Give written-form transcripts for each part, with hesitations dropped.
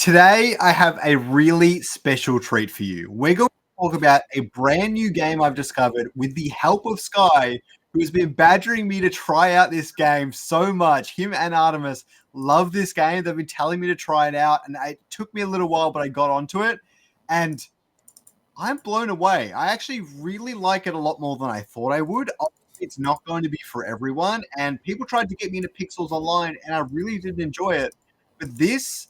Today, I have a really special treat for you. We're going to talk about a brand new game I've discovered with the help of Sky, who has been badgering me to try out this game so much. Him and Artemis love this game. They've been telling me to try it out, and it took me a little while, but I got onto it, and I'm blown away. I actually really like it a lot more than I thought I would. Obviously, it's not going to be for everyone, and people tried to get me into Pixels Online, and I really did enjoy it. But this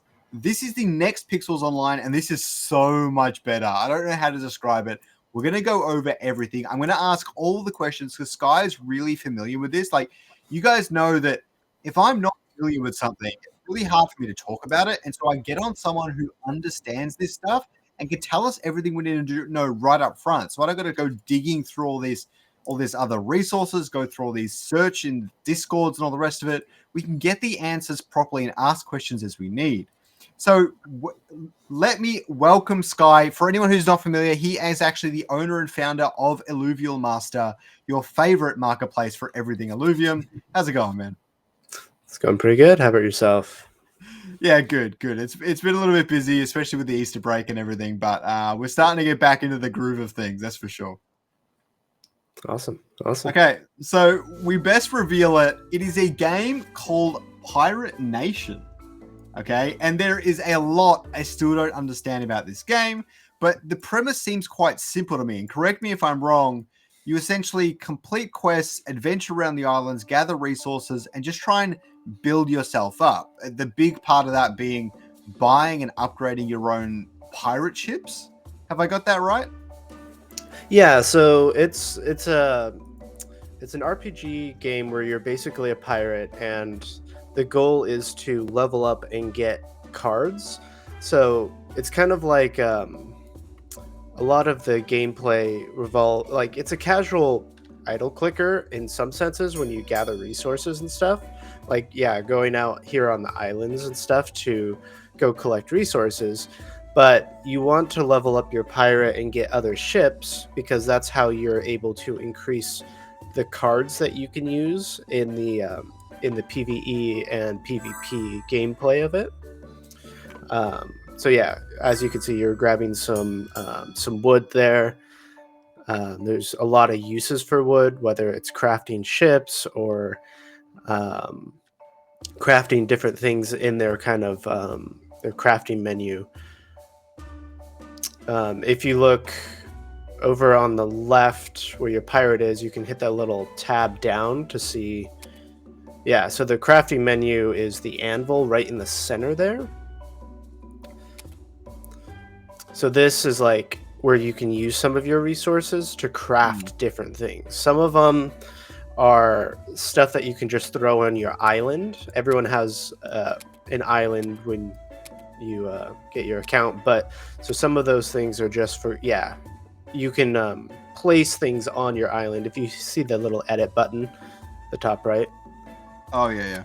is the next Pixels Online, and this is so much better. I don't know how to describe it. We're going to go over everything. I'm going to ask all the questions because Sky is really familiar with this. Like, you guys know that if I'm not familiar with something, it's really hard for me to talk about it. And so I get on someone who understands this stuff and can tell us everything we need to know right up front. So I don't got to go digging through all this other resources, go through all these search in Discords and all the rest of it. We can get the answers properly and ask questions as we need. So let me welcome Sky. For anyone who's not familiar, he is actually the owner and founder of Alluvial Master, your favorite marketplace for everything Alluvium. How's it going, man? It's going pretty good. How about yourself? Yeah, good. It's been a little bit busy, especially with the Easter break and everything, but we're starting to get back into the groove of things, that's for sure. Awesome. Okay, so we best reveal it. It is a game called Pirate Nation. Okay, and there is a lot I still don't understand about this game, but the premise seems quite simple to me. And correct me if I'm wrong. You essentially complete quests, adventure around the islands, gather resources, and just try and build yourself up. The big part of that being buying and upgrading your own pirate ships. Have I got that right? Yeah, so it's an RPG game where you're basically a pirate, and the goal is to level up and get cards. So it's kind of like a lot of the gameplay like it's a casual idle clicker in some senses when you gather resources and stuff. Like, yeah, going out here on the islands and stuff to go collect resources. But you want to level up your pirate and get other ships because that's how you're able to increase the cards that you can use in the PvE and PvP gameplay of it. So yeah, as you can see, you're grabbing some wood there. There's a lot of uses for wood, whether it's crafting ships or crafting different things in their kind of their crafting menu. If you look over on the left where your pirate is, you can hit that little tab down to see. Yeah, so the crafting menu is the anvil right in the center there. So this is like where you can use some of your resources to craft different things. Some of them are stuff that you can just throw on your island. Everyone has an island when you get your account, but so some of those things are just for, yeah, you can place things on your island. If you see the little edit button, the top right. Oh, yeah.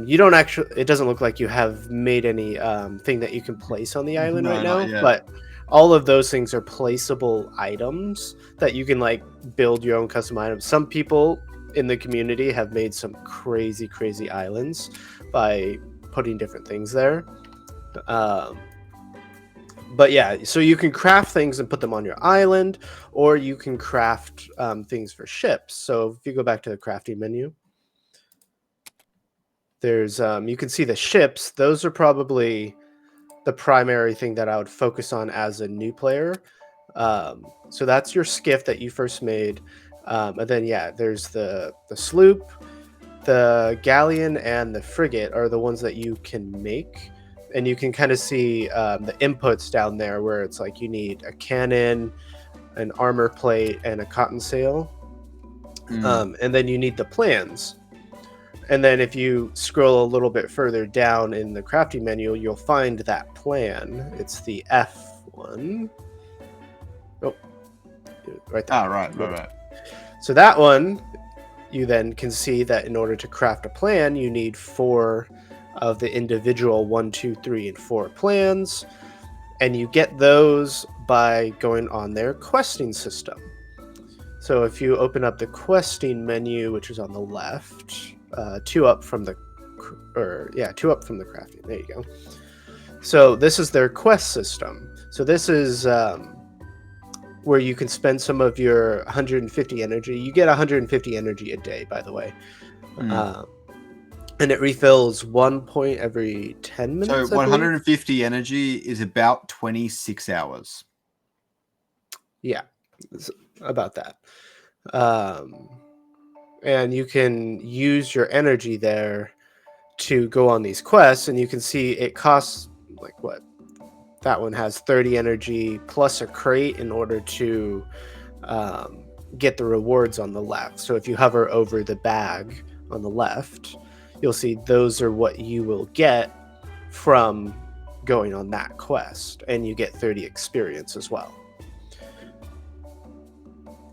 You don't actually, it doesn't look like you have made any thing that you can place on the island right now, but all of those things are placeable items that you can like build your own custom items. Some people in the community have made some crazy islands by putting different things there. But yeah, so you can craft things and put them on your island, or you can craft things for ships. So if you go back to the crafting menu, there's you can see the ships. Those are probably the primary thing that I would focus on as a new player. So that's your skiff that you first made, and then yeah, there's the sloop, the galleon, and the frigate are the ones that you can make. And you can kind of see the inputs down there where it's like you need a cannon, an armor plate, and a cotton sail. And then you need the plans. And then if you scroll a little bit further down in the crafting menu, you'll find that plan. It's the F1. Oh, right there. Oh, right. So that one, you then can see that in order to craft a plan, you need 4 of the individual 1, 2, 3, and 4 plans. And you get those by going on their questing system. So if you open up the questing menu, which is on the left, 2 up from the crafting. There you So this is their quest system. So this is where you can spend some of your 150 energy. You get 150 energy a day, by the way. And it refills 1 point every 10 So minutes. 150 energy is about 26 hours. Yeah, it's about that. And you can use your energy there to go on these quests, and you can see it costs like what that one has 30 energy plus a crate in order to get the rewards on the left. So if you hover over the bag on the left, you'll see those are what you will get from going on that quest, and you get 30 experience as well,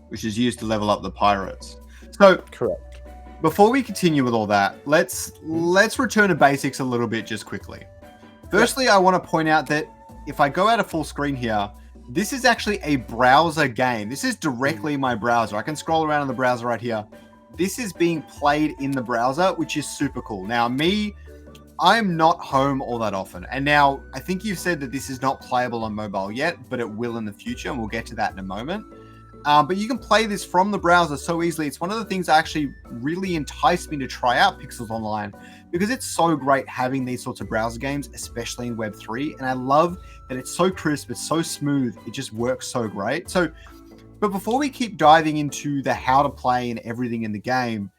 which is used to level up the pirates. So correct. Before we continue with all that, let's return to basics a little bit just quickly. Firstly, I want to point out that if I go out of full screen here, this is actually a browser game. This is directly my browser. I can scroll around in the browser right here. This is being played in the browser, which is super cool. Now, I'm not home all that often. And now, I think you've said that this is not playable on mobile yet, but it will in the future, and we'll get to that in a moment. But you can play this from the browser so easily. It's one of the things that actually really enticed me to try out Pixels Online, because it's so great having these sorts of browser games, especially in Web3. And I love that it's so crisp, it's so smooth, it just works so great. But before we keep diving into the how to play and everything in the game,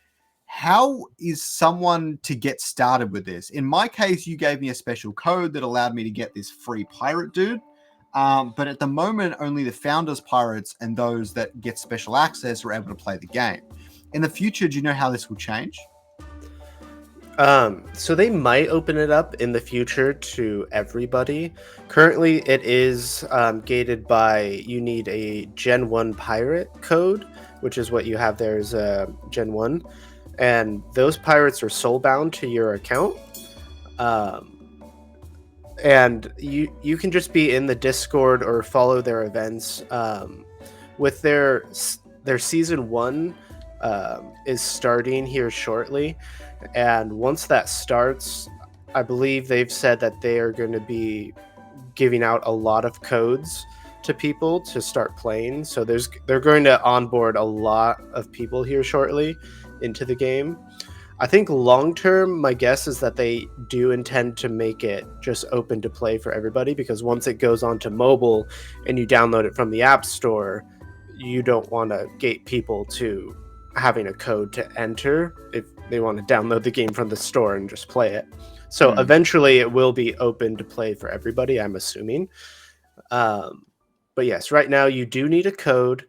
how is someone to get started with this? In my case, you gave me a special code that allowed me to get this free pirate dude. But at the moment, only the founders pirates and those that get special access are able to play the game. In the future, do you know how this will change? So they might open it up in the future to everybody. Currently, it is gated by you need a Gen 1 pirate code, which is what you have there is a Gen 1. And those pirates are soul-bound to your account. And you can just be in the Discord or follow their events. With their season 1 is starting here shortly, and once that starts, I believe they've said that they are going to be giving out a lot of codes to people to start playing. So they're going to onboard a lot of people here shortly into the game. I think long term, my guess is that they do intend to make it just open to play for everybody, because once it goes onto mobile and you download it from the App Store, you don't want to gate people to having a code to enter if they want to download the game from the store and just play it. So eventually it will be open to play for everybody, I'm assuming. But yes, right now you do need a code.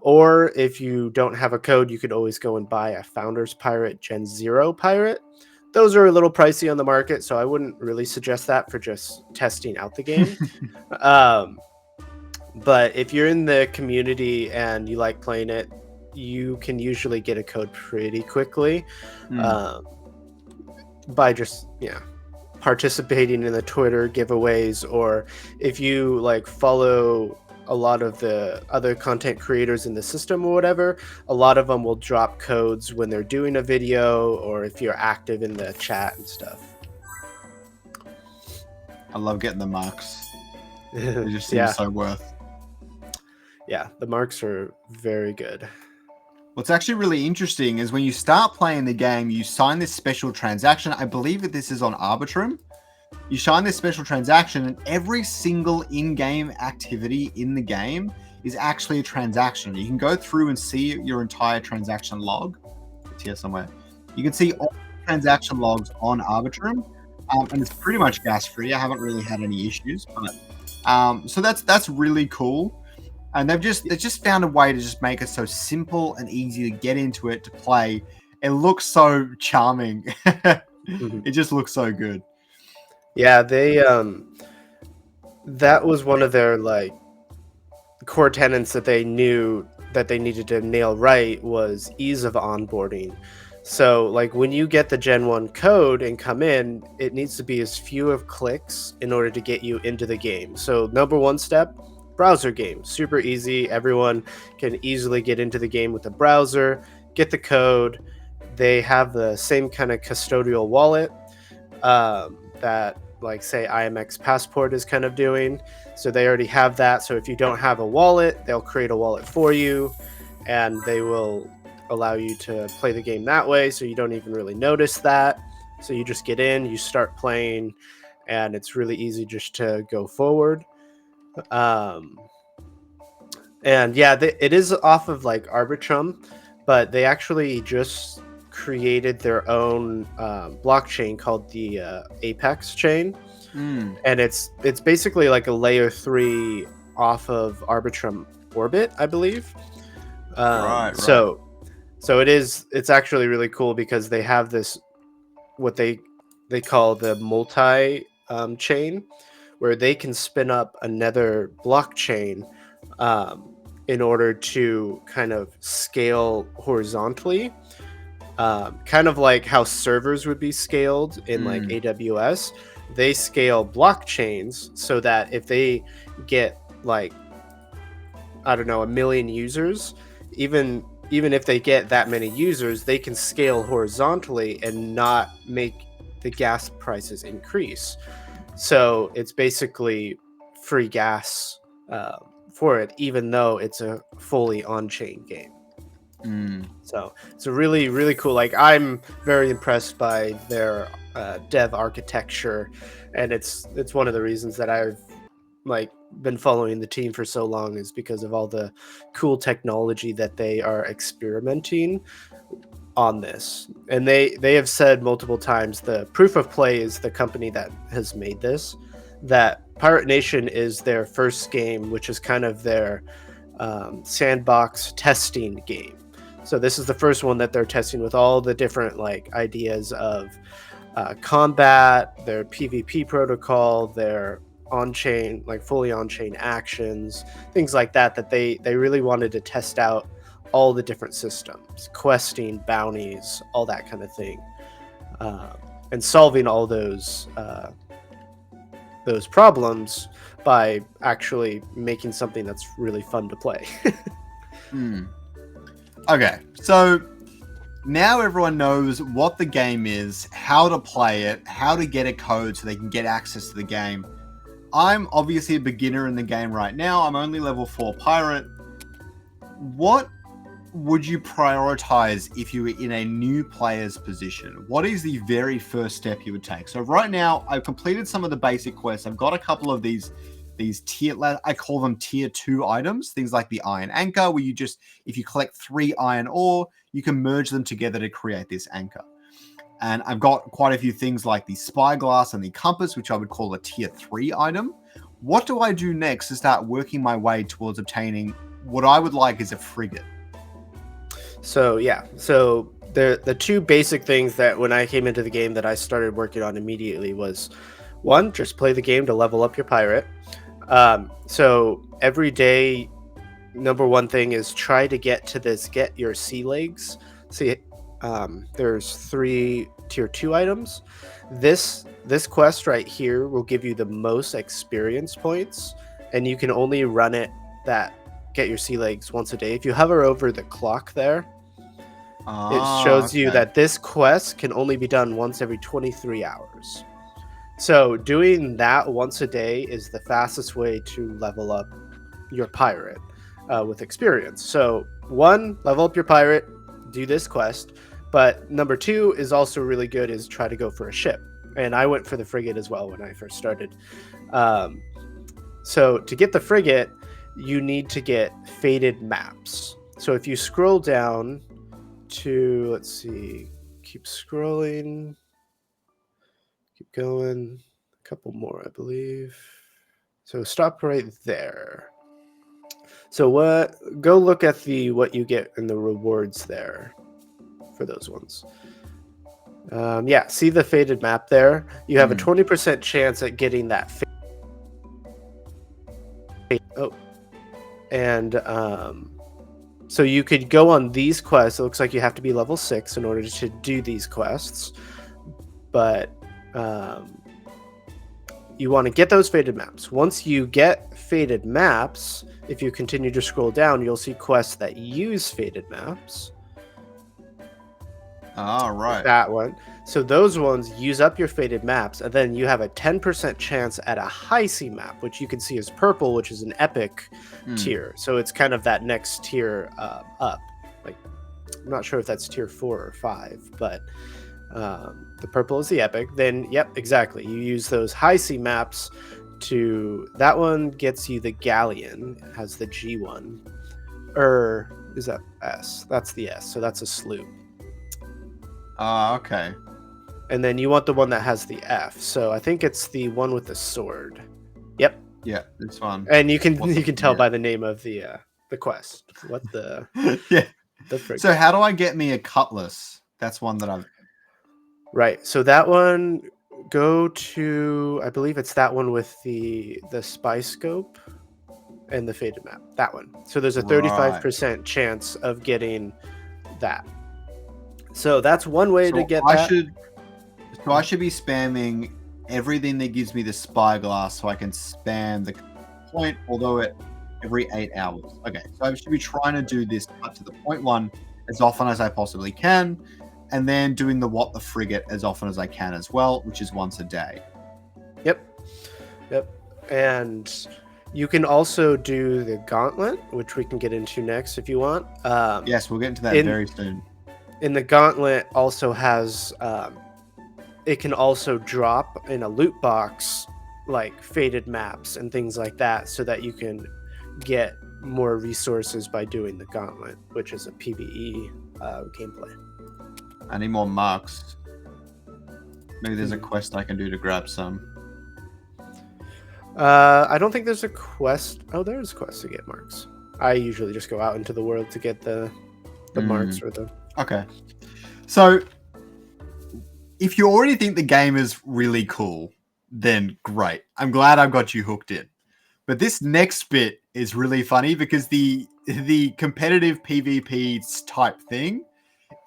Or if you don't have a code, you could always go and buy a Founders Pirate Gen 0 Pirate. Those are a little pricey on the market, so I wouldn't really suggest that for just testing out the game. But if you're in the community and you like playing it, you can usually get a code pretty quickly by just participating in the Twitter giveaways, or if you like follow a lot of the other content creators in the system or whatever, a lot of them will drop codes when they're doing a video, or if you're active in the chat and stuff. I love getting the marks. It just seems so worth. Yeah, the marks are very good. What's actually really interesting is when you start playing the game, you sign this special transaction. I believe that this is on Arbitrum. You sign this special transaction, and every single in-game activity in the game is actually a transaction. You can go through and see your entire transaction log. It's here somewhere. You can see all the transaction logs on Arbitrum, and it's pretty much gas-free. I haven't really had any issues, but so that's really cool. And they've just found a way to just make it so simple and easy to get into it, to play. It looks so charming. It just looks so good. Yeah, they that was one of their like core tenets that they knew that they needed to nail right, was ease of onboarding. So like when you get the Gen 1 code and come in, it needs to be as few of clicks in order to get you into the game. So number one step, browser game, super easy. Everyone can easily get into the game with the browser, get the code. They have the same kind of custodial wallet that like say IMX Passport is kind of doing. So they already have that. So if you don't have a wallet, they'll create a wallet for you, and they will allow you to play the game that way. So you don't even really notice that. So you just get in, you start playing, and it's really easy just to go forward. And yeah, it is off of like Arbitrum, but they actually just created their own blockchain called the Apex chain, and it's basically like a layer 3 off of Arbitrum Orbit, I believe. Right. So it's actually really cool because they have this what they call the multi chain, where they can spin up another blockchain in order to kind of scale horizontally, kind of like how servers would be scaled in like AWS. They scale blockchains so that if they get like, I don't know, 1 million users, even if they get that many users, they can scale horizontally and not make the gas prices increase. So it's basically free gas for it, even though it's a fully on-chain game. So it's a really, really cool. Like, I'm very impressed by their dev architecture, and it's one of the reasons that I've like been following the team for so long, is because of all the cool technology that they are experimenting on this. And they have said multiple times, the Proof of Play is the company that has made this, that Pirate Nation is their first game, which is kind of their sandbox testing game. So this is the first one that they're testing with all the different like ideas of combat, their PvP protocol, their on-chain, like fully on-chain actions, things like that, that they really wanted to test out all the different systems, questing, bounties, all that kind of thing, and solving all those problems by actually making something that's really fun to play. Okay, so now everyone knows what the game is, how to play it, how to get a code so they can get access to the game. I'm obviously a beginner in the game right now. I'm only level 4 pirate. What would you prioritize if you were in a new player's position? What is the very first step you would take? So right now, I've completed some of the basic quests. I've got a couple of these tier, I call them tier 2 items, things like the iron anchor, where you just, if you collect 3 iron ore, you can merge them together to create this anchor. And I've got quite a few things like the spyglass and the compass, which I would call a tier 3 item. What do I do next to start working my way towards obtaining what I would like is a frigate? So yeah, so the 2 basic things that when I came into the game that I started working on immediately was, 1, just play the game to level up your pirate. So every day, number 1 thing is try to get to this, get your sea legs. See, there's 3 tier 2 items. This quest right here will give you the most experience points, and you can only run it, that get your sea legs, once a day. If you hover over the clock there, it shows you that this quest can only be done once every 23 hours. So doing that once a day is the fastest way to level up your pirate with experience. So 1, level up your pirate, do this quest. But number 2 is also really good, is try to go for a ship. And I went for the frigate as well when I first started. So to get the frigate, you need to get faded maps. So if you scroll down to, let's see, keep scrolling, keep going, a couple more, I believe. So stop right there. So go look at what you get in the rewards there for those ones. Yeah, see the faded map there? You have a 20% chance at getting that and so you could go on these quests. It looks like you have to be level 6 in order to do these quests, but you want to get those faded maps. Once you get faded maps, if you continue to scroll down, you'll see quests that use faded maps. Right. That one. So those ones use up your faded maps, and then you have a 10% chance at a high C map, which you can see is purple, which is an epic tier. So it's kind of that next tier up. Like, I'm not sure if that's tier 4 or 5, but the purple is the epic. Then, yep, exactly. You use those high C maps to... That one gets you the galleon. It has the G1. Or is that S? That's the S. So that's a sloop. Okay. And then you want the one that has the F. So I think it's the one with the sword. Yep. Yeah, this one. And you can tell by the name of the quest. What the... Yeah. The frick. So how do I get me a cutlass? That's one that I've... Right. So that one, go to... I believe it's that one with the spy scope and the faded map. That one. So there's a 35% chance of getting that. So that's one way to get that. So I should be spamming everything that gives me the spyglass so I can spam the point, although every 8 hours. Okay, so I should be trying to do this up to the point one as often as I possibly can, and then doing the what the frigate as often as I can as well, which is once a day. Yep. And you can also do the Gauntlet, which we can get into next if you want. Yes, we'll get into that very soon. In the Gauntlet also has... it can also drop in a loot box like faded maps and things like that, so that you can get more resources by doing the Gauntlet, which is a PvE gameplay. I need more marks. Maybe there's a quest I can do to grab some. I don't think there's a quest. Oh, there's a quest to get marks. I usually just go out into the world to get the marks or the... Okay. So if you already think the game is really cool, then great. I'm glad I've got you hooked in. But this next bit is really funny because the competitive PvP type thing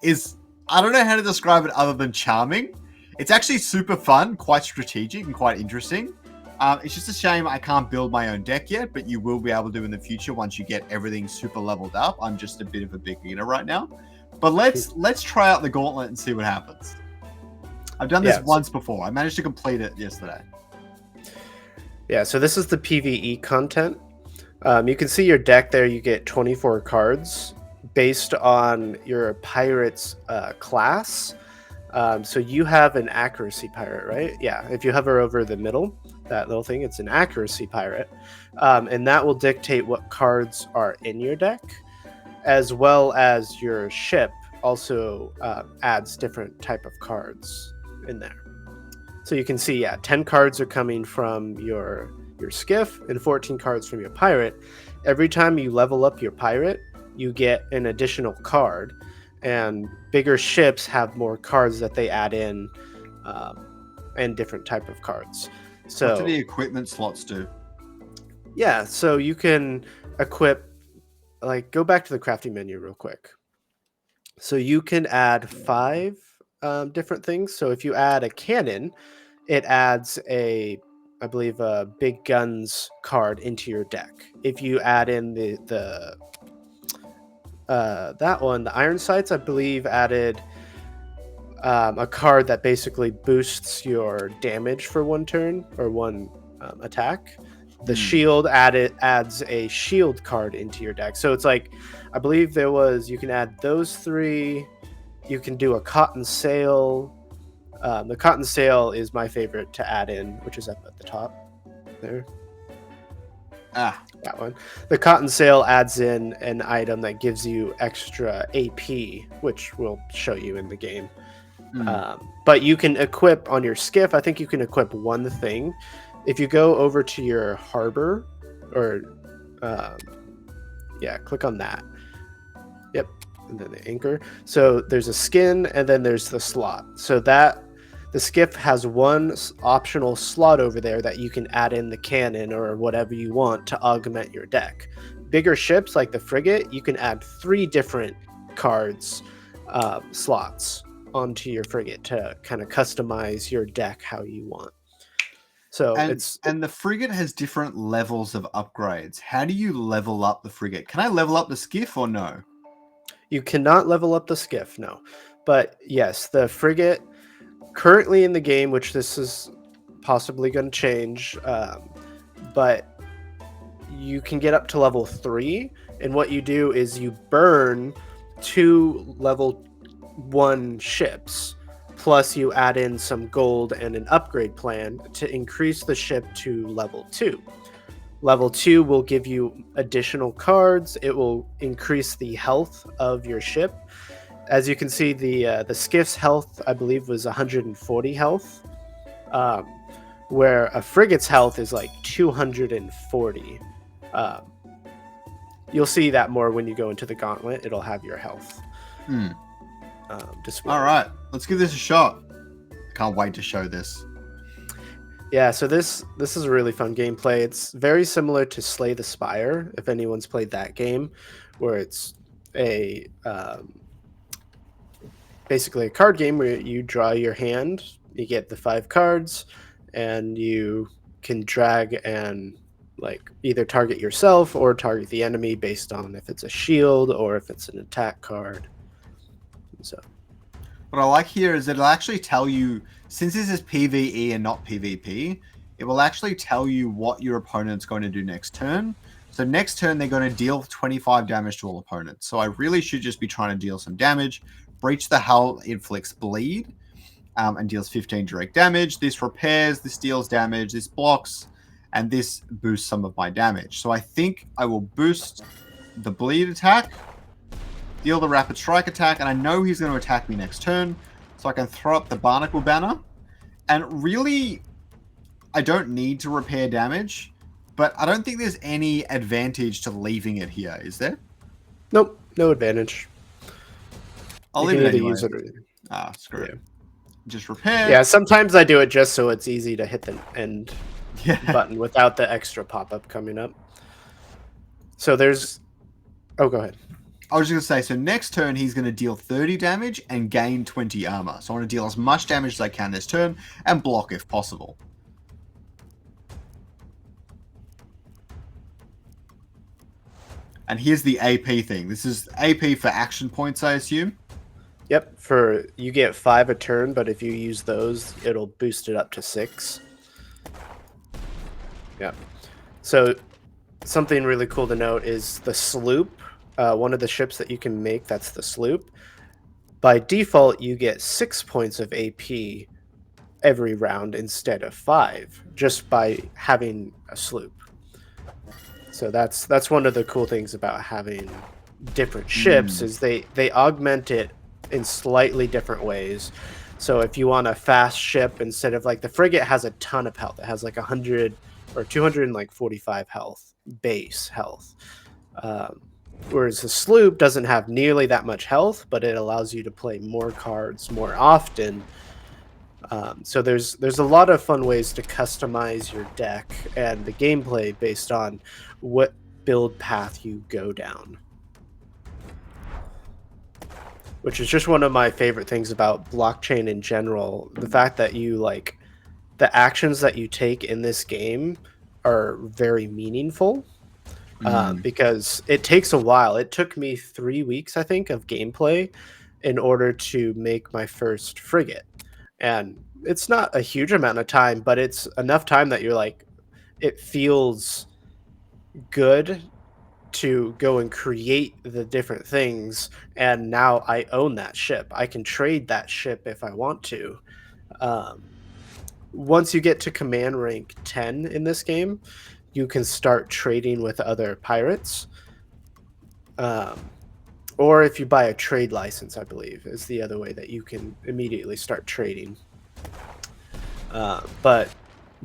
is, I don't know how to describe it other than charming. It's actually super fun, quite strategic, and quite interesting. It's just a shame I can't build my own deck yet, but you will be able to in the future once you get everything super leveled up. I'm just a bit of a beginner right now. But let's try out the Gauntlet and see what happens. I've done this once before. I managed to complete it yesterday. Yeah, so this is the PvE content. You can see your deck there. You get 24 cards based on your pirate's class. So you have an accuracy pirate, right? Yeah, if you hover over the middle, that little thing, it's an accuracy pirate. And that will dictate what cards are in your deck, as well as your ship also adds different type of cards in there. So you can see, 10 cards are coming from your skiff and 14 cards from your pirate. Every time you level up your pirate, you get an additional card, and bigger ships have more cards that they add in, and different type of cards. So what do the equipment slots do? Yeah, so you can equip, like, go back to the crafting menu real quick. So you can add 5 different things. So if you add a cannon, it adds I believe a big guns card into your deck. If you add in that one, the iron sights, I believe added a card that basically boosts your damage for one turn or one attack. The shield adds a shield card into your deck. So it's like, I believe you can add those 3. You can do a cotton sail. The cotton sail is my favorite to add in, which is up at the top there. That one. The cotton sail adds in an item that gives you extra AP, which we'll show you in the game. But you can equip on your skiff. I think you can equip one thing. If you go over to your harbor, or click on that. Yep, and then the anchor. So there's a skin, and then there's the slot. So that the skiff has one optional slot over there that you can add in the cannon or whatever you want to augment your deck. Bigger ships like the frigate, you can add 3 different cards slots onto your frigate to kind of customize your deck how you want. So and the frigate has different levels of upgrades. How do you level up the frigate? Can I level up the skiff or no? You cannot level up the skiff, no. But yes, the frigate, currently in the game, which this is possibly going to change, but you can get up to level 3, and what you do is you burn 2 level 1 ships, plus you add in some gold and an upgrade plan to increase the ship to level 2. Level 2 will give you additional cards. It will increase the health of your ship. As you can see, the skiff's health, I believe, was 140 health, where a frigate's health is like 240. You'll see that more when you go into the Gauntlet. It'll have your health. All right, let's give this a shot. Can't wait to show this. Yeah, so this is a really fun gameplay. It's very similar to Slay the Spire, if anyone's played that game, where it's a basically a card game where you draw your hand, you get the 5 cards, and you can drag and like either target yourself or target the enemy based on if it's a shield or if it's an attack card. So what I like here is that it'll actually tell you, since this is PvE and not PvP, it will actually tell you what your opponent's going to do next turn. So next turn, they're going to deal 25 damage to all opponents. So I really should just be trying to deal some damage. Breach the Hull inflicts bleed and deals 15 direct damage. This repairs, this deals damage, this blocks, and this boosts some of my damage. So I think I will boost the bleed attack, deal the rapid strike attack, and I know he's going to attack me next turn, so I can throw up the Barnacle Banner. And really, I don't need to repair damage, but I don't think there's any advantage to leaving it here, is there? Nope, no advantage. I'll leave it anyway. Screw it. Just repair. Yeah, sometimes I do it just so it's easy to hit the end button without the extra pop-up coming up. So there's... Oh, go ahead. I was just going to say, so next turn, he's going to deal 30 damage and gain 20 armor. So I want to deal as much damage as I can this turn and block if possible. And here's the AP thing. This is AP for action points, I assume? Yep, you get 5 a turn, but if you use those, it'll boost it up to 6. Yep. So something really cool to note is the sloop. One of the ships that you can make, that's the sloop. By default, you get 6 points of AP every round instead of 5, just by having a sloop. So that's one of the cool things about having different ships is they augment it in slightly different ways. So if you want a fast ship, instead of like the frigate has a ton of health, it has like 100 or 245 health, base health. Whereas the sloop doesn't have nearly that much health, but it allows you to play more cards more often. So there's a lot of fun ways to customize your deck and the gameplay based on what build path you go down. Which is just one of my favorite things about blockchain in general. The fact that you like the actions that you take in this game are very meaningful. Because it takes a while. It took me 3 weeks, I think, of gameplay in order to make my first frigate. And it's not a huge amount of time, but it's enough time that you're like, it feels good to go and create the different things. And now I own that ship. I can trade that ship if I want to. Once you get to command rank 10 in this game, you can start trading with other pirates. Or if you buy a trade license, I believe, is the other way that you can immediately start trading. But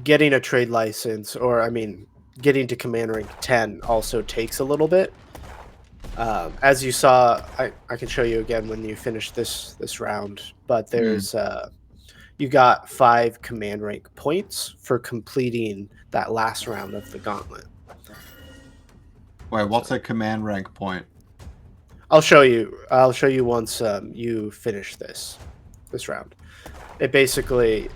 getting a trade license, or I mean, getting to command rank 10 also takes a little bit. As you saw, I can show you again when you finish this round, but there's you got 5 command rank points for completing that last round of the Gauntlet. Wait, what's a command rank point? I'll show you once you finish this round. It basically,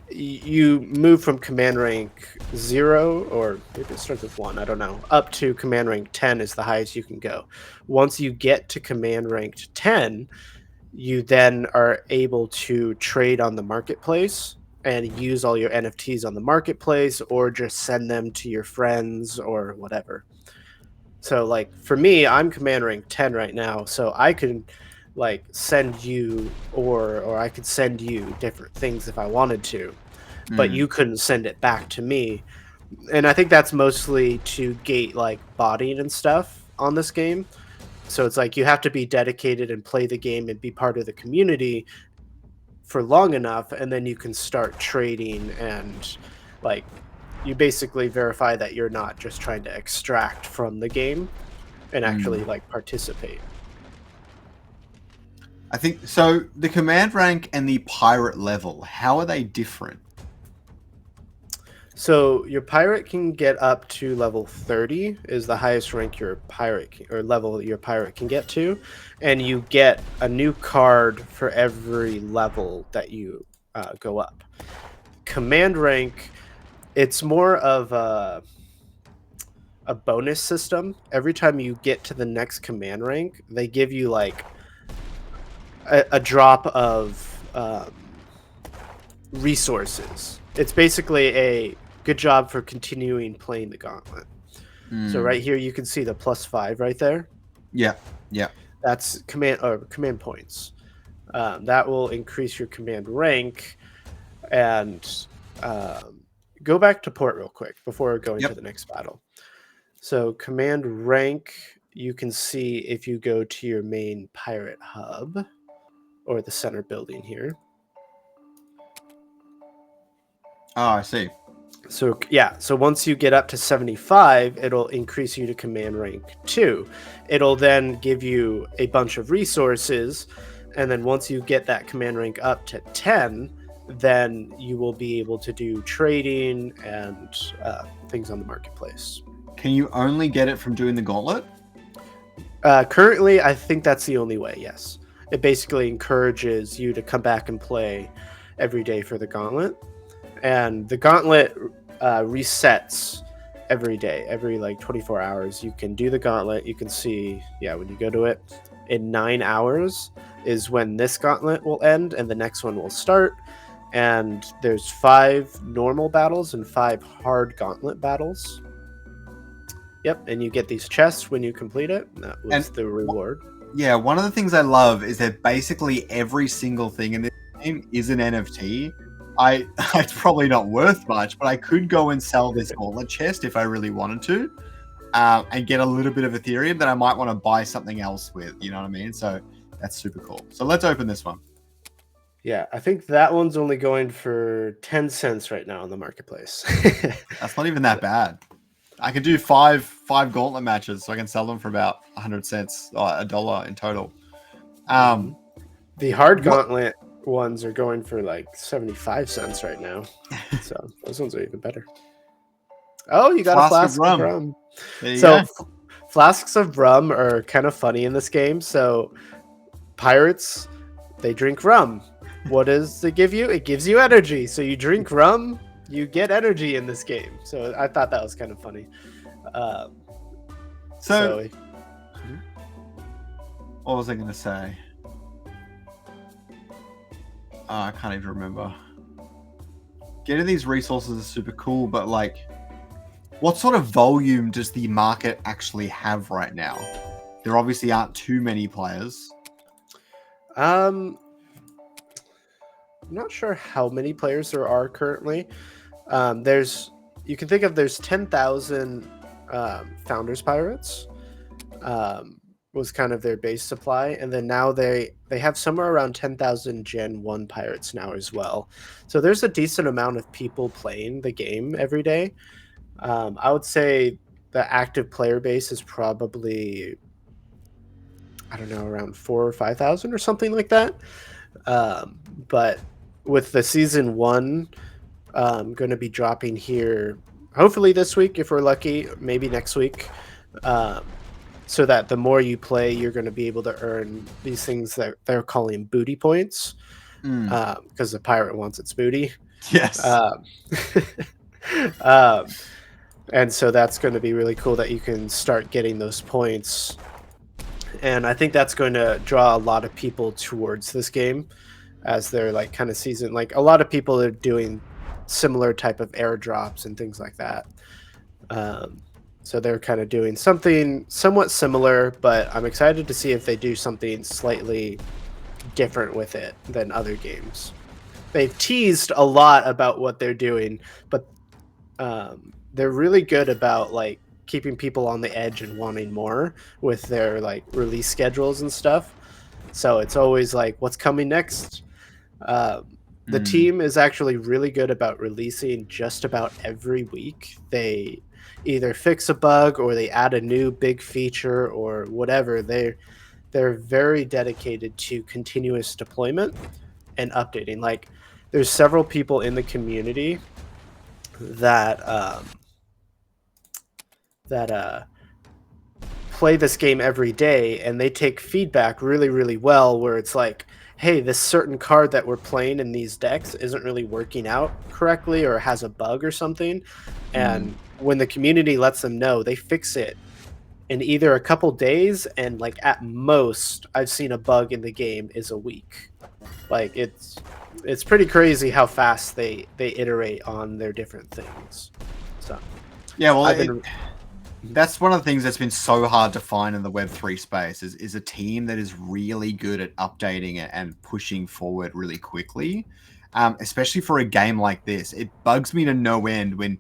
you move from command rank 0, or maybe it starts with 1, I don't know, up to command rank 10 is the highest you can go. Once you get to command rank 10, you then are able to trade on the marketplace and use all your NFTs on the marketplace, or just send them to your friends or whatever. So like for me, I'm command rank 10 right now, so I can like send you, or I could send you different things if I wanted to, but Mm. you couldn't send it back to me. And I think that's mostly to gate like botting and stuff on this game. So it's like you have to be dedicated and play the game and be part of the community for long enough, and then you can start trading, and like you basically verify that you're not just trying to extract from the game and actually like participate. I think so. The command rank and the pirate level, how are they different? So your pirate can get up to level 30 is the highest rank your pirate or level your pirate can get to, and you get a new card for every level that you go up. Command rank, it's more of a bonus system. Every time you get to the next command rank, they give you like a drop of resources. It's basically a good job for continuing playing the Gauntlet. So right here you can see the +5 right there. Yeah, yeah. That's command points. That will increase your command rank. And go back to port real quick before going to the next battle. So command rank, you can see if you go to your main pirate hub or the center building here. Oh, I see. So yeah, so once you get up to 75, it'll increase you to command rank 2. It'll then give you a bunch of resources, and then once you get that command rank up to 10, then you will be able to do trading and things on the marketplace. Can you only get it from doing the Gauntlet? Currently, I think that's the only way, yes. It basically encourages you to come back and play every day for the Gauntlet. And the Gauntlet resets every day, every like 24 hours. You can do the Gauntlet. You can see, when you go to it, in 9 hours is when this Gauntlet will end and the next one will start. And there's 5 normal battles and 5 hard Gauntlet battles. Yep, and you get these chests when you complete it. That was the reward. Yeah, one of the things I love is that basically every single thing in this game is an NFT. It's probably not worth much, but I could go and sell this Gauntlet chest if I really wanted to, and get a little bit of Ethereum that I might want to buy something else with. You know what I mean? So that's super cool. So let's open this one. Yeah, I think that one's only going for 10 cents right now on the marketplace. That's not even that bad. I could do five Gauntlet matches, so I can sell them for about 100 cents, or $1 in total. The hard Gauntlet ones are going for like 75 cents right now. So those ones are even better. Oh, you got a flask of rum. So flasks of rum are kind of funny in this game. So pirates, they drink rum. What does it give you? It gives you energy. So you drink rum, you get energy in this game. So I thought that was kind of funny. What was I going to say? I can't even remember. Getting these resources is super cool, but like, what sort of volume does the market actually have right now? There obviously aren't too many players. I'm not sure how many players there are currently. You can think of there's 10,000 Founders Pirates. Was kind of their base supply, and then now they have somewhere around 10,000 Gen 1 pirates now as well. So there's a decent amount of people playing the game every day. I would say the active player base is probably, I don't know, around 4,000 or 5,000 or something like that. But with the season 1 going to be dropping here, hopefully this week if we're lucky, maybe next week. So that the more you play, you're going to be able to earn these things that they're calling booty points, because the pirate wants its booty. Yes. And so that's going to be really cool that you can start getting those points and I think that's going to draw a lot of people towards this game as their like kind of season. Like a lot of people are doing similar type of airdrops and things like that. So they're kind of doing something somewhat similar, but I'm excited to see if they do something slightly different with it than other games. They've teased a lot about what they're doing, but they're really good about like keeping people on the edge and wanting more with their like release schedules and stuff. So it's always like, what's coming next? The team is actually really good about releasing just about every week. They either fix a bug or they add a new big feature or whatever. They're very dedicated to continuous deployment and updating. Like there's several people in the community that play this game every day, and they take feedback really, really well, where it's like, hey, this certain card that we're playing in these decks isn't really working out correctly or has a bug or something. And when the community lets them know, they fix it in either a couple days, and like at most I've seen a bug in the game is a week. Like it's pretty crazy how fast they iterate on their different things. So yeah, well, that's one of the things that's been so hard to find in the Web3 space is a team that is really good at updating it and pushing forward really quickly, especially for a game like this. It bugs me to no end when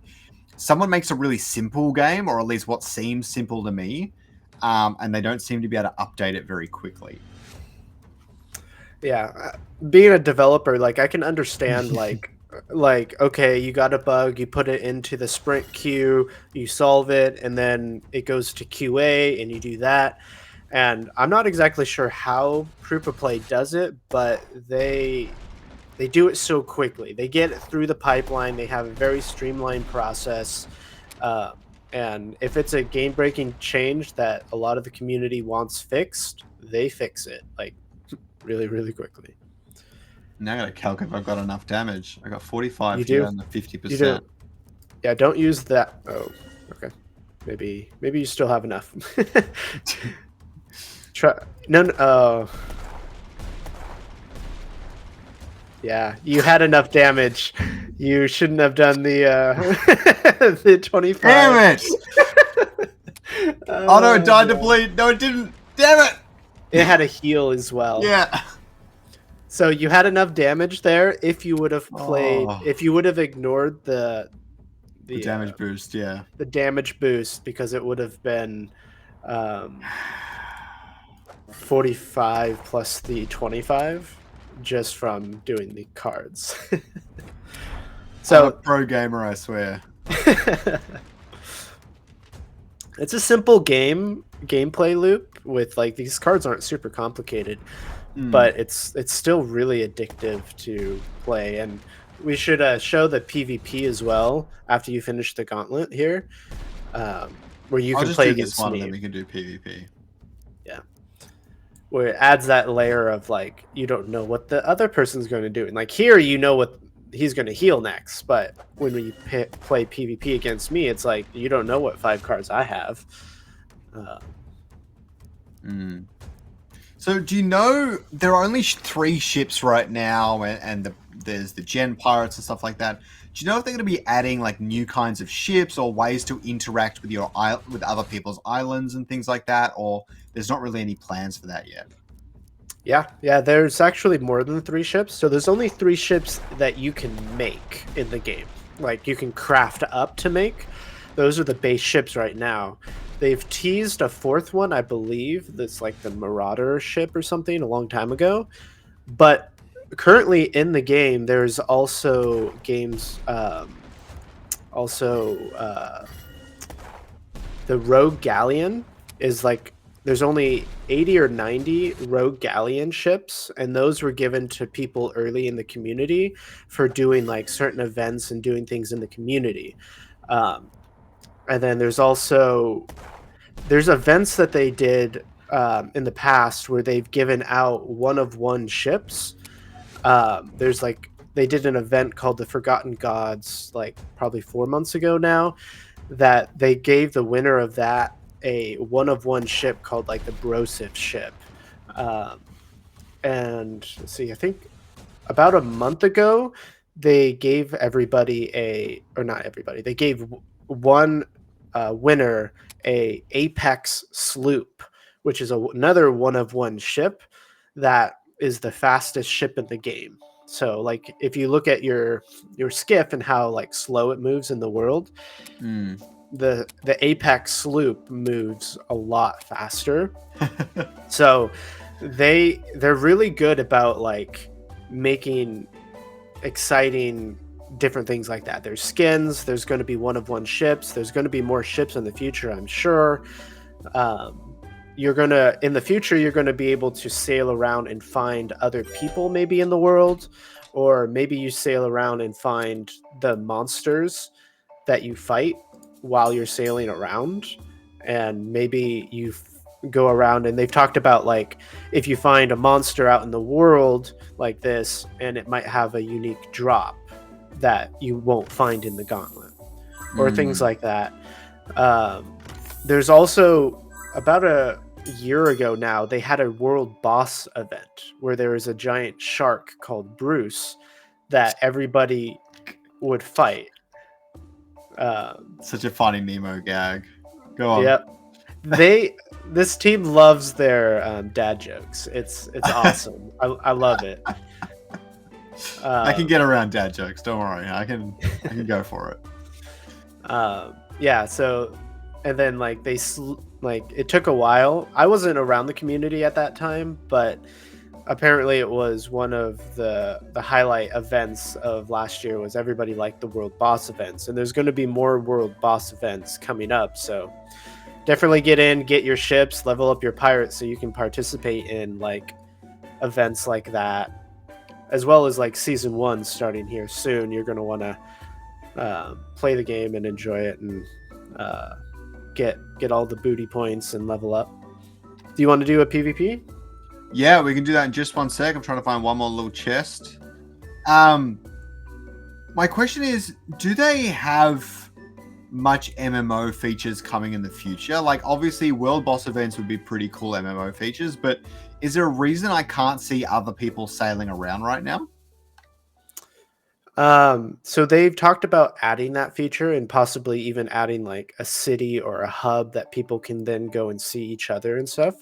someone makes a really simple game, or at least what seems simple to me, and they don't seem to be able to update it very quickly. Yeah, being a developer, like I can understand like okay, you got a bug, you put it into the sprint queue, you solve it, and then it goes to QA and you do that. And I'm not exactly sure how Proof of Play does it, but they do it so quickly. They get it through the pipeline. They have a very streamlined process. And if it's a game-breaking change that a lot of the community wants fixed, they fix it like really, really quickly. Now I gotta calculate if I've got enough damage. I got 45 You here do? and the 50%. You do. Yeah, don't use that. Oh, okay. Maybe you still have enough. Try no. Yeah, you had enough damage. You shouldn't have done the the 25. Damn it! Oh no, it died to bleed. No, it didn't. Damn it! It had a heal as well. Yeah. So you had enough damage there. If you would have played, if you would have ignored the damage boost, yeah, the damage boost, because it would have been 45 plus the 25 just from doing the cards. So I'm a pro gamer, I swear. It's a simple gameplay loop with like these cards aren't super complicated. But it's still really addictive to play, and we should show the PvP as well after you finish the Gauntlet here, where you can play against me. And then we can do PvP. Yeah, where it adds that layer of like you don't know what the other person's going to do, and like here you know what he's going to heal next, but when we play PvP against me, it's like you don't know what 5 cards I have. So do you know there are only 3 ships right now, and there's the Gen Pirates and stuff like that. Do you know if they're going to be adding like new kinds of ships or ways to interact with with other people's islands and things like that, or there's not really any plans for that yet? Yeah, there's actually more than 3 ships. So there's only 3 ships that you can make in the game. Like you can craft up to make. Those are the base ships right now. They've teased a 4th one, I believe, that's like the Marauder ship or something a long time ago. But currently in the game, there's also the Rogue Galleon is like, there's only 80 or 90 Rogue Galleon ships, and those were given to people early in the community for doing like certain events and doing things in the community. And then there's events that they did in the past where they've given out 1-of-1 ships. There's like, they did an event called the Forgotten Gods like probably 4 months ago now, that they gave the winner of that a one-of-one ship called like the Brosif ship. And let's see, I think about a month ago, they gave everybody or not everybody, they gave one winner a Apex sloop, which is another one-of-one ship that is the fastest ship in the game. So like if you look at your skiff and how like slow it moves in the world, the Apex sloop moves a lot faster. So they're really good about like making exciting different things like that. There's skins, there's going to be one-of-one ships, there's going to be more ships in the future, I'm sure. In the future you're going to be able to sail around and find other people maybe in the world, or maybe you sail around and find the monsters that you fight while you're sailing around, and maybe you go around, and they've talked about like if you find a monster out in the world like this, and it might have a unique drop that you won't find in the Gauntlet, or things like that. There's also, about a year ago now, they had a world boss event where there was a giant shark called Bruce that everybody would fight. Such a funny Nemo gag. Go on. Yep. This team loves their dad jokes. It's awesome. I love it. I can get around dad jokes. Don't worry. I can go for it. Yeah. So, and then like it took a while. I wasn't around the community at that time, but apparently it was one of the highlight events of last year. Was everybody liked the world boss events, and there's going to be more world boss events coming up. So definitely get your ships, level up your pirates so you can participate in like events like that, as well as like season 1 starting here soon. You're going to want to play the game and enjoy it, and get all the booty points and level up. Do you want to do a PvP? Yeah, we can do that in just one sec. I'm trying to find one more little chest. My question is, do they have much MMO features coming in the future? Like, obviously, world boss events would be pretty cool MMO features, but is there a reason I can't see other people sailing around right now? So they've talked about adding that feature, and possibly even adding like a city or a hub that people can then go and see each other and stuff.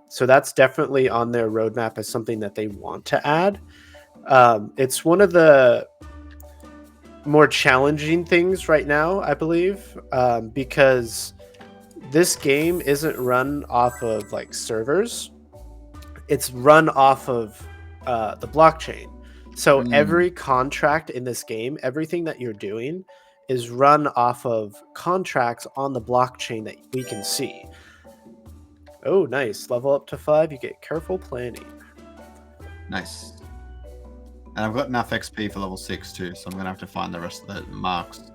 So that's definitely on their roadmap as something that they want to add. It's one of the more challenging things right now, I believe, because this game isn't run off of like servers. It's run off of the blockchain. So every contract in this game, everything that you're doing is run off of contracts on the blockchain that we can see. Oh, nice. Level up to 5, you get careful planning. Nice. And I've got enough XP for level 6 too, so I'm going to have to find the rest of the marks.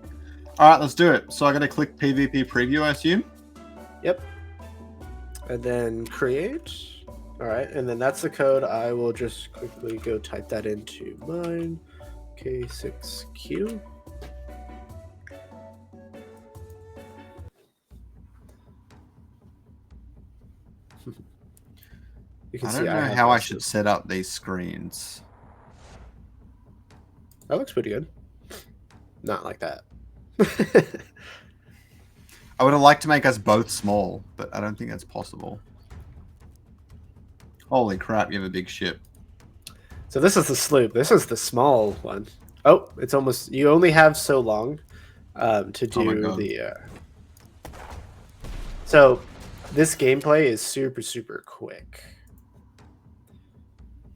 All right, let's do it. So I'm going to click PvP preview, I assume? Yep. And then create. All right, and then that's the code. I will just quickly go type that into mine. K6Q. I don't know how I should set up these screens. That looks pretty good. Not like that. I would have liked to make us both small, but I don't think that's possible. Holy crap, you have a big ship. So this is the sloop. This is the small one. Oh, it's almost... You only have so long to do the... So this gameplay is super, super quick.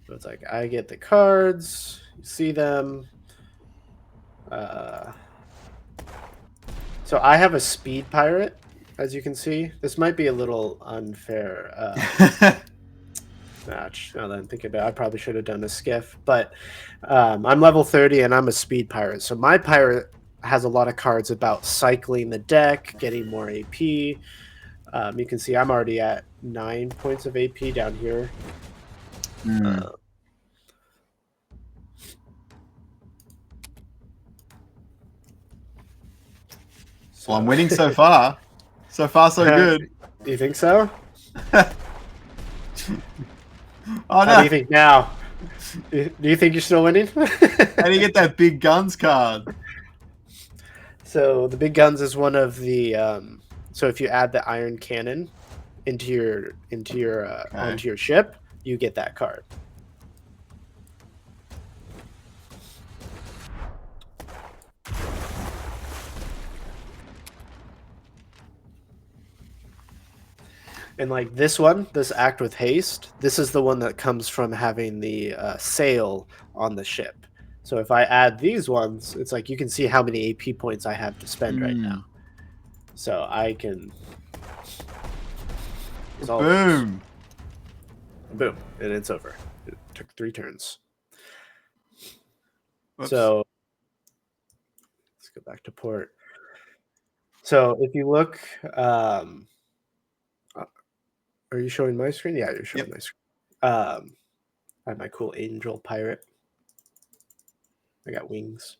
So it's like, I get the cards, you see them. So I have a speed pirate, as you can see. This might be a little unfair match. Now that I'm thinking about it, I probably should have done a skiff. But I'm level 30 and I'm a speed pirate. So my pirate has a lot of cards about cycling the deck, getting more AP. You can see I'm already at 9 points of AP down here. Well, I'm winning so far. So far, so good. You think so? Oh How do you no! think now? Do you think you're still winning? How do you get that big guns card? So the big guns is one of the. So if you add the iron cannon into your Okay. onto your ship, you get that card. And like this one, this act with haste, this is the one that comes from having the sail on the ship. So if I add these ones, it's like you can see how many AP points I have to spend right now. So I can use all those. Boom. Boom, and it's over. It took 3 turns. Whoops. So let's go back to port. So if you look, are you showing my screen? Yeah, you're showing my screen. I have my cool angel pirate. I got wings.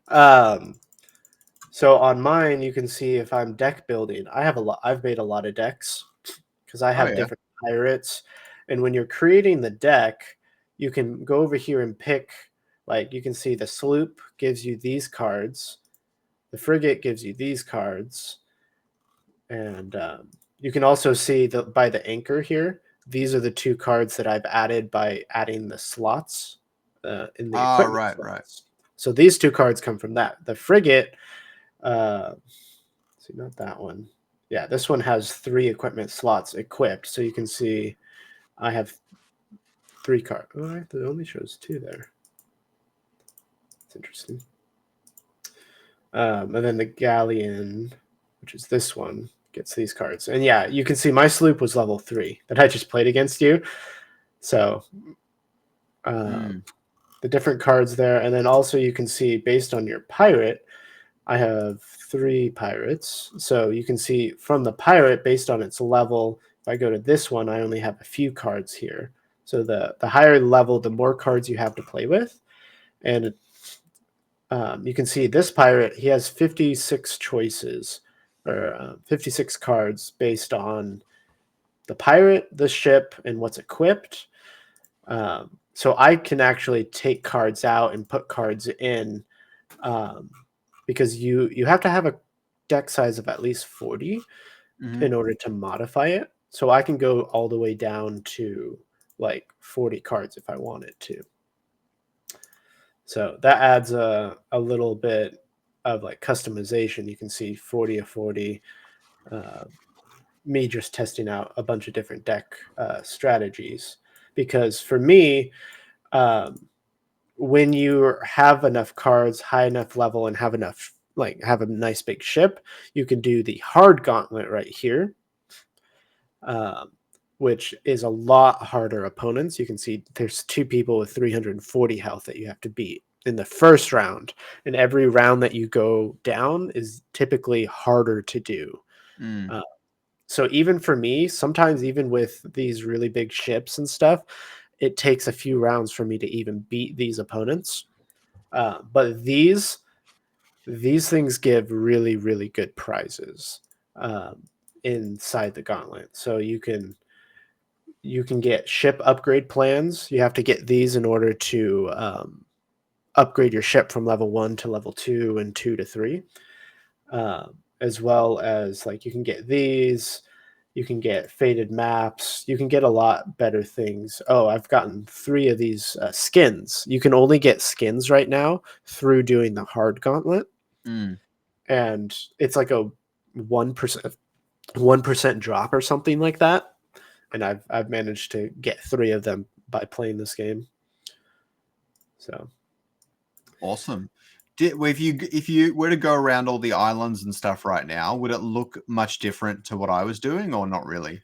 So on mine, you can see if I'm deck building, I've made a lot of decks because I have different pirates. And when you're creating the deck, you can go over here and pick, like you can see the sloop gives you these cards. The frigate gives you these cards. And you can also see by the anchor here, these are the 2 cards that I've added by adding the slots in the equipment slots. Right. So these 2 cards come from that. The frigate, see, not that one. Yeah, this one has 3 equipment slots equipped. So you can see I have 3 cards. Oh, it only shows 2 there. It's interesting. And then the galleon, which is this one, gets these cards. And yeah, you can see my sloop was level 3 that I just played against you. So the different cards there. And then also you can see based on your pirate, I have 3 pirates. So you can see from the pirate, based on its level, if I go to this one, I only have a few cards here. So the higher level, the more cards you have to play with. And you can see this pirate, he has 56 choices, or 56 cards based on the pirate, the ship, and what's equipped. So I can actually take cards out and put cards in, because you have to have a deck size of at least 40 in order to modify it. So I can go all the way down to like 40 cards if I wanted to. So that adds a little bit of like customization. You can see 40 of 40. Me just testing out a bunch of different deck strategies, because for me, when you have enough cards, high enough level, and have enough, like have a nice big ship, you can do the hard gauntlet right here, which is a lot harder opponents. You can see there's 2 people with 340 health that you have to beat in the first round, and every round that you go down is typically harder to do. So even for me, sometimes even with these really big ships and stuff, it takes a few rounds for me to even beat these opponents. But these things give really, really good prizes inside the gauntlet. So you can get ship upgrade plans. You have to get these in order to upgrade your ship from level 1 to level 2 and 2 to 3. As well as like you can get these, you can get faded maps, you can get a lot better things. Oh, I've gotten 3 of these skins. You can only get skins right now through doing the hard gauntlet. And it's like a 1% drop or something like that. And I've managed to get 3 of them by playing this game. So awesome. If you were to go around all the islands and stuff right now, would it look much different to what I was doing, or not really?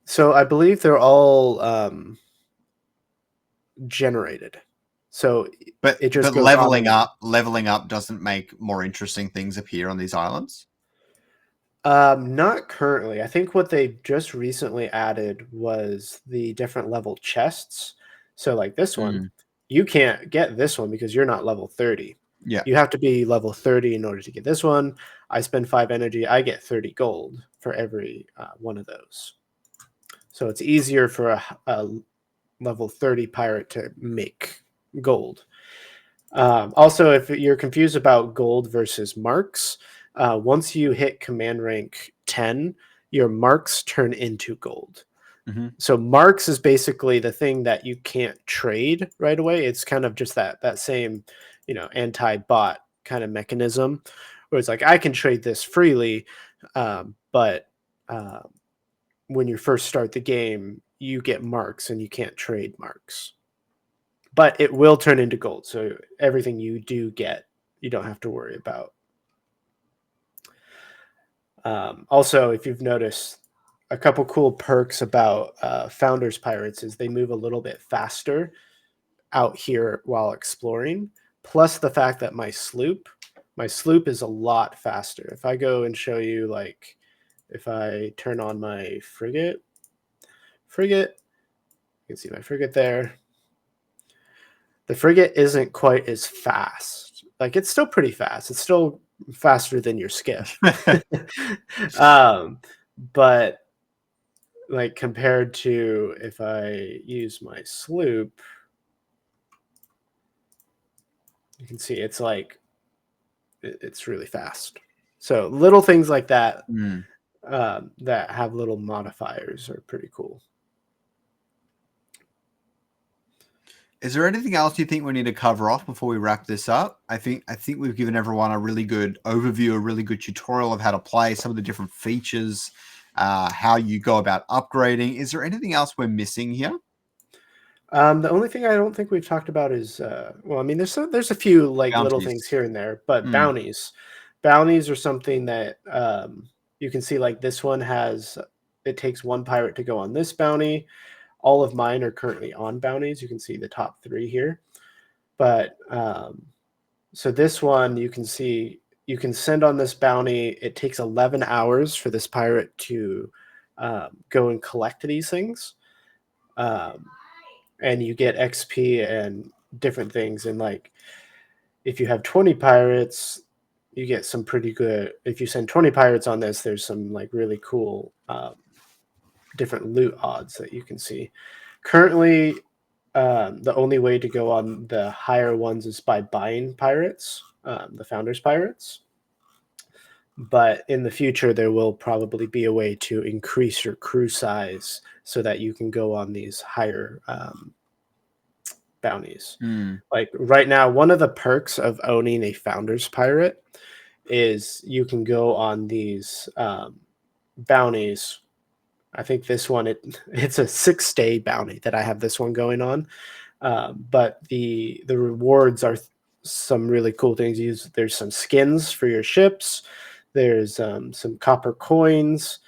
So I believe they're all generated. So But it just but goes leveling up doesn't make more interesting things appear on these islands. Not currently. I think what they just recently added was the different level chests. So like this one, you can't get this one because you're not level 30. Yeah. You have to be level 30 in order to get this one. I spend 5 energy. I get 30 gold for every one of those. So it's easier for a level 30 pirate to make gold. Also, if you're confused about gold versus marks, once you hit command rank 10, your marks turn into gold. Mm-hmm. So marks is basically the thing that you can't trade right away. It's kind of just that same, anti-bot kind of mechanism where it's like I can trade this freely, but when you first start the game, you get marks and you can't trade marks. But it will turn into gold, so everything you do get, you don't have to worry about. Also, if you've noticed, a couple cool perks about Founders Pirates is they move a little bit faster out here while exploring, plus the fact that my sloop is a lot faster. If I go and show you, like, if I turn on my frigate, you can see my frigate there. The frigate isn't quite as fast. Like, it's still pretty fast. It's still faster than your skiff. But like compared to if I use my sloop, you can see it's like it's really fast. So little things like that that have little modifiers are pretty cool. Is there anything else you think we need to cover off before we wrap this up? I think we've given everyone a really good overview, a really good tutorial of how to play, some of the different features, how you go about upgrading. Is there anything else we're missing here? The only thing I don't think we've talked about is there's a few like Bounties. little things here and there, but bounties are something that you can see. Like this one it takes 1 pirate to go on this bounty. All of mine are currently on bounties. You can see the top 3 here. But so this one, you can see you can send on this bounty. It takes 11 hours for this pirate to go and collect these things. And you get XP and different things. And like if you have 20 pirates, you get some pretty good. If you send 20 pirates on this, there's some like really cool different loot odds that you can see. Currently, the only way to go on the higher ones is by buying pirates, the Founders Pirates. But in the future, there will probably be a way to increase your crew size so that you can go on these higher bounties. Like right now, one of the perks of owning a Founders Pirate is you can go on these bounties. I think this one, it's a 6-day bounty that I have this one going on. But the rewards are some really cool things. There's some skins for your ships. There's some copper coins.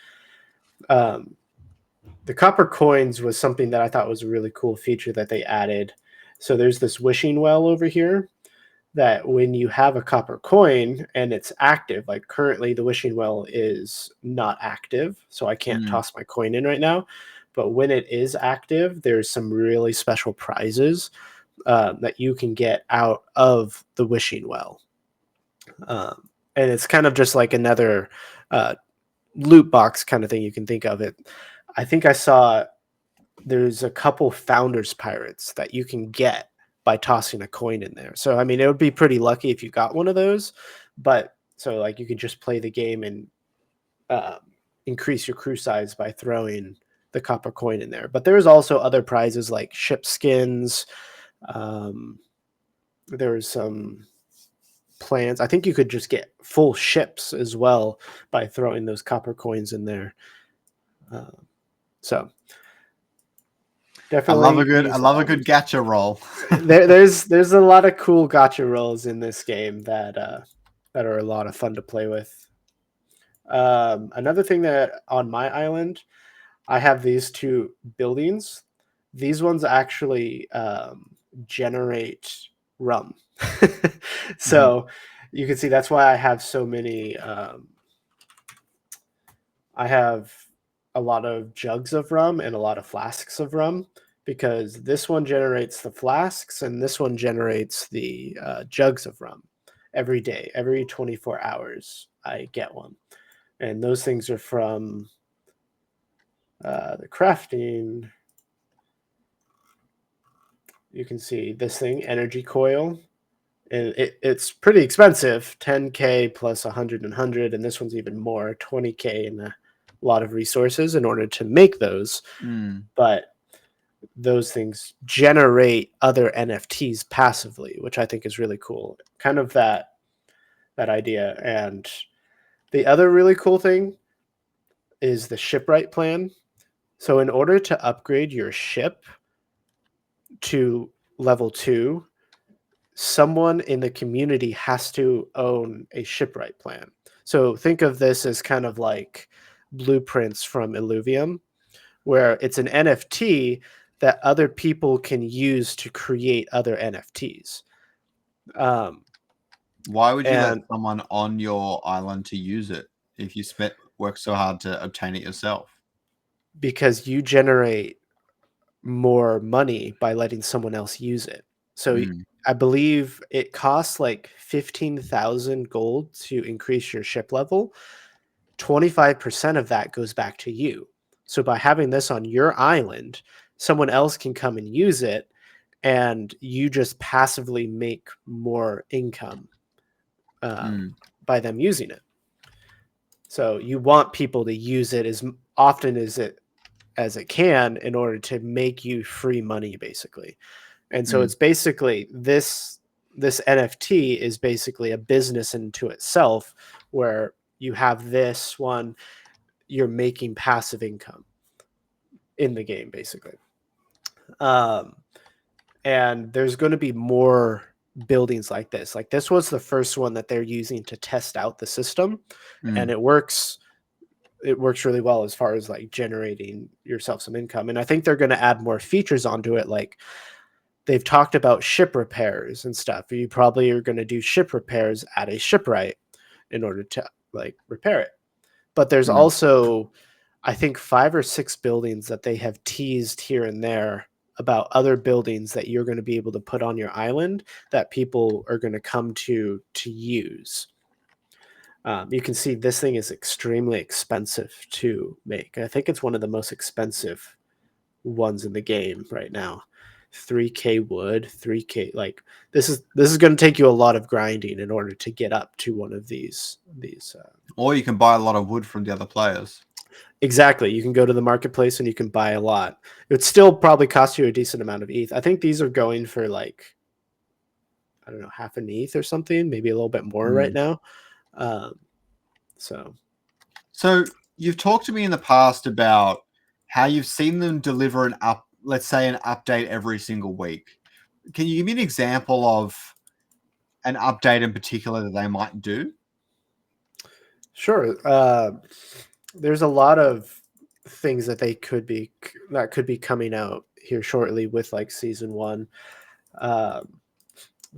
The copper coins was something that I thought was a really cool feature that they added. So there's this wishing well over here that when you have a copper coin and it's active, like currently the wishing well is not active, so I can't toss my coin in right now. But when it is active, there's some really special prizes that you can get out of the wishing well. And it's kind of just like another loot box kind of thing you can think of it. I think I saw there's a couple Founders Pirates that you can get by tossing a coin in there. So, I mean, it would be pretty lucky if you got one of those. But so like you can just play the game and increase your crew size by throwing the copper coin in there. But there's also other prizes like ship skins. There was some plans. I think you could just get full ships as well by throwing those copper coins in there. So definitely, I love a good gacha roll. there's a lot of cool gacha rolls in this game that are a lot of fun to play with. Another thing that on my island, I have these 2 buildings. These ones actually generate rum. So you can see that's why I have so many. I have a lot of jugs of rum and a lot of flasks of rum, because this one generates the flasks and this one generates the jugs of rum. every day, every 24 hours, I get one. And those things are from the crafting. You can see this thing, energy coil. And it's pretty expensive, 10K plus 100 and 100, and this one's even more, 20K, and a lot of resources in order to make those. But those things generate other NFTs passively, which I think is really cool. Kind of that idea. And the other really cool thing is the shipwright plan. So in order to upgrade your ship to level 2, someone in the community has to own a shipwright plan. So think of this as kind of like blueprints from Illuvium, where it's an NFT that other people can use to create other NFTs. Why would you let someone on your island to use it if you work so hard to obtain it yourself? Because you generate more money by letting someone else use it. So I believe it costs like 15,000 gold to increase your ship level. 25% of that goes back to you. So by having this on your island, someone else can come and use it, and you just passively make more income by them using it. So you want people to use it as often as it can in order to make you free money, basically. And so it's basically this NFT is basically a business into itself, where you have this one, you're making passive income in the game, basically. And there's going to be more buildings like this. Like this was the first one that they're using to test out the system, and it works really well as far as like generating yourself some income. And I think they're going to add more features onto it. Like they've talked about ship repairs and stuff. You probably are going to do ship repairs at a shipwright in order to like repair it. But there's also, I think, 5 or 6 buildings that they have teased here and there about other buildings that you're going to be able to put on your island that people are going to come to use. You can see this thing is extremely expensive to make. I think it's one of the most expensive ones in the game right now. 3K wood, 3K, like this is going to take you a lot of grinding in order to get up to one of these. Or you can buy a lot of wood from the other players. Exactly. You can go to the marketplace and you can buy a lot. It would still probably cost you a decent amount of ETH. I think these are going for like, I don't know, half an ETH or something, maybe a little bit more right now. So you've talked to me in the past about how you've seen them deliver let's say an update every single week. Can you give me an example of an update in particular that they might do? Sure. There's a lot of things that could be coming out here shortly with like season 1.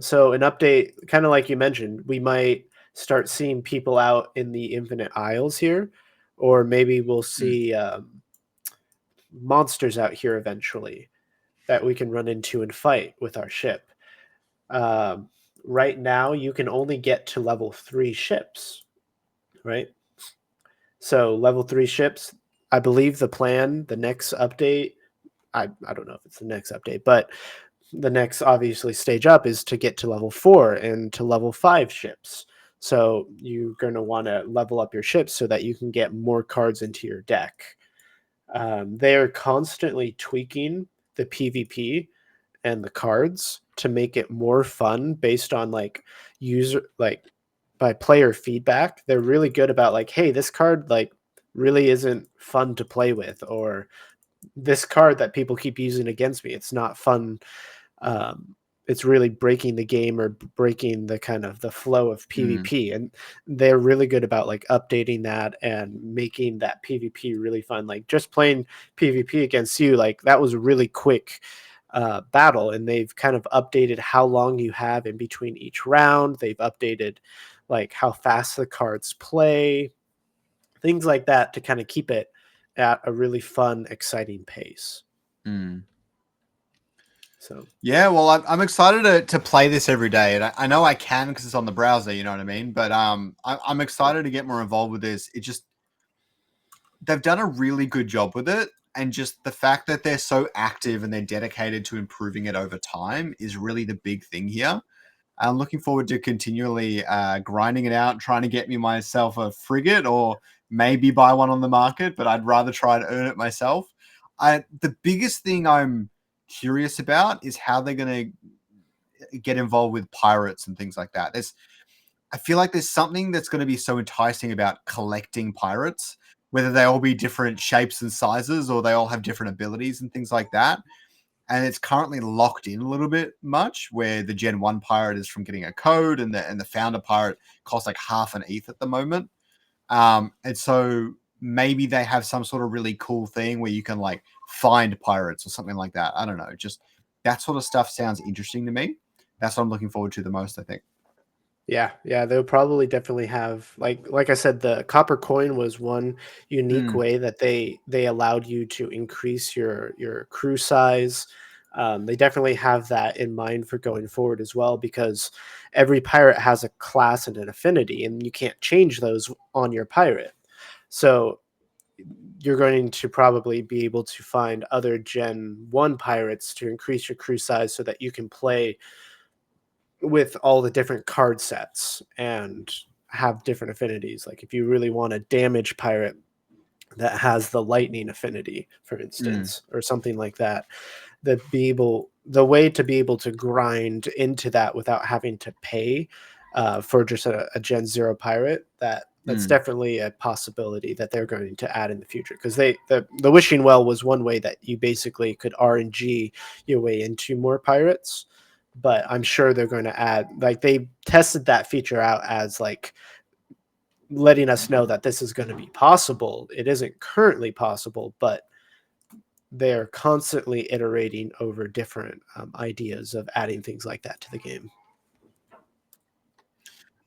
So an update, kind of like you mentioned, we might start seeing people out in the Infinite Isles here, or maybe we'll see monsters out here eventually that we can run into and fight with our ship. Right now, you can only get to level 3 ships, right? So level 3 ships, I believe the plan, the next update, I don't know if it's the next update, but the next obviously stage up is to get to level 4 and to level 5 ships. So you're going to want to level up your ships so that you can get more cards into your deck. They're constantly tweaking the PvP and the cards to make it more fun based on like by player feedback. They're really good about like, hey, this card like really isn't fun to play with, or this card that people keep using against me, it's not fun. It's really breaking the game or breaking the kind of the flow of PvP. And they're really good about like updating that and making that PvP really fun. Like just playing PvP against you, like that was a really quick battle, and they've kind of updated how long you have in between each round. They've updated like how fast the cards play, things like that, to kind of keep it at a really fun, exciting pace. So yeah, well, I'm excited to play this every day, and I know I can because it's on the browser. You know what I mean? But I'm excited to get more involved with this. It just they've done a really good job with it, and just the fact that they're so active and they're dedicated to improving it over time is really the big thing here. I'm looking forward to continually grinding it out, trying to get me myself a frigate or maybe buy one on the market, but I'd rather try to earn it myself. The biggest thing I'm curious about is how they're going to get involved with pirates and things like that. I feel like there's something that's going to be so enticing about collecting pirates, whether they all be different shapes and sizes or they all have different abilities and things like that. And it's currently locked in a little bit much, where the Gen 1 pirate is from getting a code, and the founder pirate costs like half an ETH at the moment. And so maybe they have some sort of really cool thing where you can like find pirates or something like that. I don't know. Just that sort of stuff sounds interesting to me. That's what I'm looking forward to the most, I think. yeah, they'll probably definitely have like I said, the copper coin was one unique Mm, way that they allowed you to increase your crew size. They definitely have that in mind for going forward as well, because every pirate has a class and an affinity, and you can't change those on your pirate. So you're going to probably be able to find other Gen 1 pirates to increase your crew size so that you can play with all the different card sets and have different affinities. Like if you really want a damage pirate that has the lightning affinity, for mm, instance, or something like that, the way to be able to grind into that without having to pay for just a Gen Zero pirate, that's mm. definitely a possibility that they're going to add in the future, because the wishing well was one way that you basically could RNG your way into more pirates. But I'm sure they're going to add, like they tested that feature out as like letting us know that this is going to be possible. It isn't currently possible, but they're constantly iterating over different ideas of adding things like that to the game.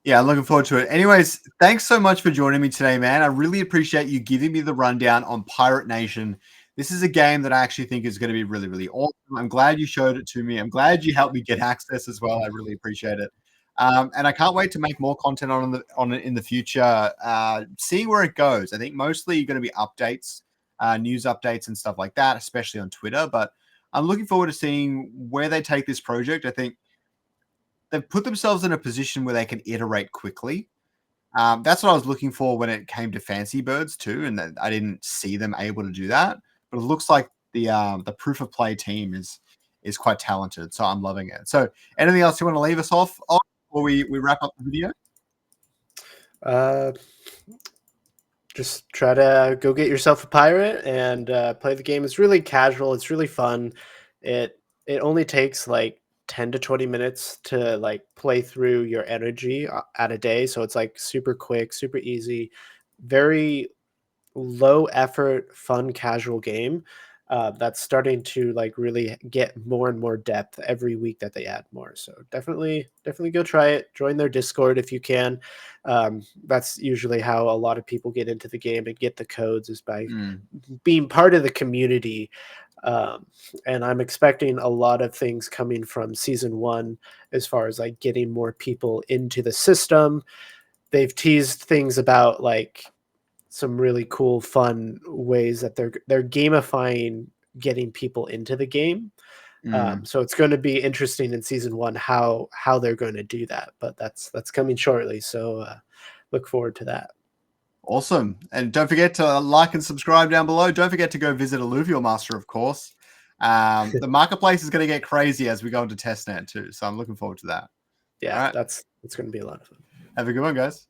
Yeah, I'm looking forward to it. Anyways, thanks so much for joining me today, man. I really appreciate you giving me the rundown on Pirate Nation. This is a game that I actually think is going to be really, really awesome. I'm glad you showed it to me. I'm glad you helped me get access as well. I really appreciate it. And I can't wait to make more content on it in the future, seeing where it goes. I think mostly going to be updates, news updates and stuff like that, especially on Twitter. But I'm looking forward to seeing where they take this project. I think they've put themselves in a position where they can iterate quickly. That's what I was looking for when it came to Fancy Birds too, and that I didn't see them able to do that. But it looks like the proof of play team is quite talented, so I'm loving it. So, anything else you want to leave us off on before we wrap up the video? Uh, just try to go get yourself a pirate and play the game. It's really casual. It's really fun. It only takes like 10 to 20 minutes to like play through your energy at a day. So it's like super quick, super easy, very low effort, fun, casual game that's starting to like really get more and more depth every week that they add more. So definitely go try it. Join their Discord if you can. That's usually how a lot of people get into the game and get the codes, is by Mm, being part of the community. Um, and I'm expecting a lot of things coming from season one, as far as like getting more people into the system. They've teased things about like some really cool, fun ways that they're gamifying getting people into the game. mm. So it's going to be interesting in season one how they're going to do that. But that's coming shortly. So look forward to that. Awesome. And don't forget to like and subscribe down below. Don't forget to go visit Alluvial Master, of course. The marketplace is going to get crazy as we go into testnet too. So I'm looking forward to that. All Yeah, right. that's going to be a lot of fun. Have a good one, guys.